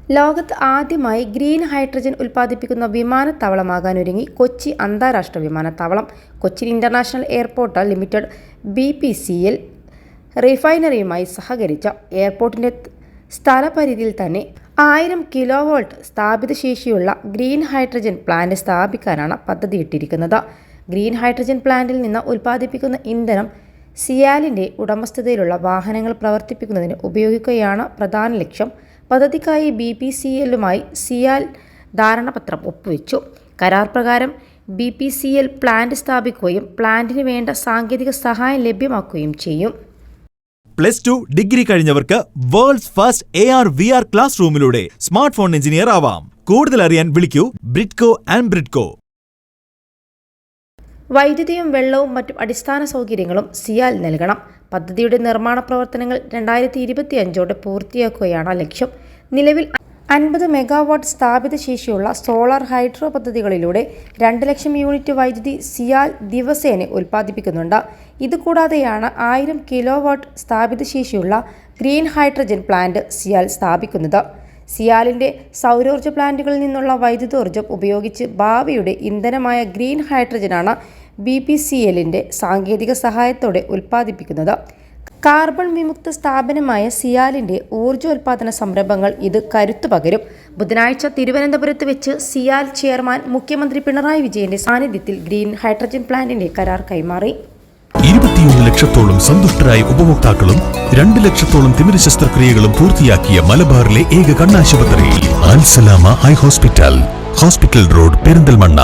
ലോകത്ത് ആദ്യമായി green hydrogen ഉൽപ്പാദിപ്പിക്കുന്ന വിമാനത്താവളമാകാനൊരുങ്ങി കൊച്ചി അന്താരാഷ്ട്ര വിമാനത്താവളം. Cochin international airport limited BPCL റിഫൈനറിയുമായി സഹകരിച്ച എയർപോർട്ടിന്റെ സ്ഥലപരിധിയിൽ തന്നെ 1000 കിലോവോൾട്ട് സ്ഥാപിത ശേഷിയുള്ള ഗ്രീൻ ഹൈഡ്രജൻ പ്ലാന്റ് സ്ഥാപിക്കാനാണ് പദ്ധതിയിട്ടിരിക്കുന്നത്. ഗ്രീൻ ഹൈഡ്രജൻ പ്ലാന്റിൽ നിന്ന് ഉൽപ്പാദിപ്പിക്കുന്ന ഇന്ധനം സിയാലിന്റെ ഉടമസ്ഥതയിലുള്ള വാഹനങ്ങൾ പ്രവർത്തിപ്പിക്കുന്നതിന് ഉപയോഗിക്കുകയാണ് പ്രധാന ലക്ഷ്യം. പദ്ധതിക്കായി BPCLുമായി സിയാൽ ധാരണാപത്രം ഒപ്പുവെച്ചു. കരാർ പ്രകാരം BPCL പ്ലാന്റ് സ്ഥാപിക്കുകയും പ്ലാന്റിന് വേണ്ട സാങ്കേതിക സഹായം ലഭ്യമാക്കുകയും ചെയ്യും. +2 ഡിഗ്രി കഴിഞ്ഞവർക്ക് വേൾഡ്സ് ഫസ്റ്റ് AR/VR ക്ലാസ് റൂമിലൂടെ സ്മാർട്ട് ഫോൺ എഞ്ചിനീയർ ആവാം. കൂടുതൽ അറിയാൻ വിളിക്കൂ ബ്രിഡ്കോ ആൻഡ് ബ്രിഡ്കോ. വൈദ്യുതിയും വെള്ളവും മറ്റും അടിസ്ഥാന സൗകര്യങ്ങളും സിയാൽ നൽകണം. പദ്ധതിയുടെ നിർമ്മാണ പ്രവർത്തനങ്ങൾ 2025 പൂർത്തിയാക്കുകയാണ് ലക്ഷ്യം. നിലവിൽ 50 മെഗാവാട്ട് സ്ഥാപിത ശേഷിയുള്ള സോളാർ ഹൈഡ്രോ പദ്ധതികളിലൂടെ 2 ലക്ഷം യൂണിറ്റ് വൈദ്യുതി സിയാൽ ദിവസേന ഉൽപ്പാദിപ്പിക്കുന്നുണ്ട്. ഇതുകൂടാതെയാണ് 1000 കിലോവാട്ട് സ്ഥാപിത ശേഷിയുള്ള ഗ്രീൻ ഹൈഡ്രജൻ പ്ലാന്റ് സിയാൽ സ്ഥാപിക്കുന്നത്. സിയാലിന്റെ സൗരോർജ്ജ പ്ലാന്റുകളിൽ നിന്നുള്ള വൈദ്യുതോർജ്ജം ഉപയോഗിച്ച് ഭാവിയുടെ ഇന്ധനമായ ഗ്രീൻ ഹൈഡ്രജനാണ് BPCLന്റെ സാങ്കേതിക സഹായത്തോടെ ഉൽപ്പാദിപ്പിക്കുന്നത്. കാർബൺ വിമുക്ത സ്ഥാപനമായ സിയാലിന്റെ ഊർജ്ജോൽപാദന സംരംഭങ്ങൾ ഇത് കരുത്തു പകരും. ബുധനാഴ്ച തിരുവനന്തപുരത്ത് വെച്ച് സിയാൽ ചെയർമാൻ മുഖ്യമന്ത്രി പിണറായി വിജയന്റെ സാന്നിധ്യത്തിൽ ഗ്രീൻ ഹൈഡ്രജൻ പ്ലാന്റിന്റെ കരാർ കൈമാറി. 21 ലക്ഷത്തോളം സന്തുഷ്ടരായ ഉപഭോക്താക്കളും 2 ലക്ഷത്തോളം തിമിര ശസ്ത്രക്രിയകളും പൂർത്തിയാക്കിയ മലബാറിലെ ഏക കണ്ണാശുപത്രി അൽ സലാമ ഐ ഹോസ്പിറ്റൽ റോഡ്, പെരിന്തൽമണ്ണ.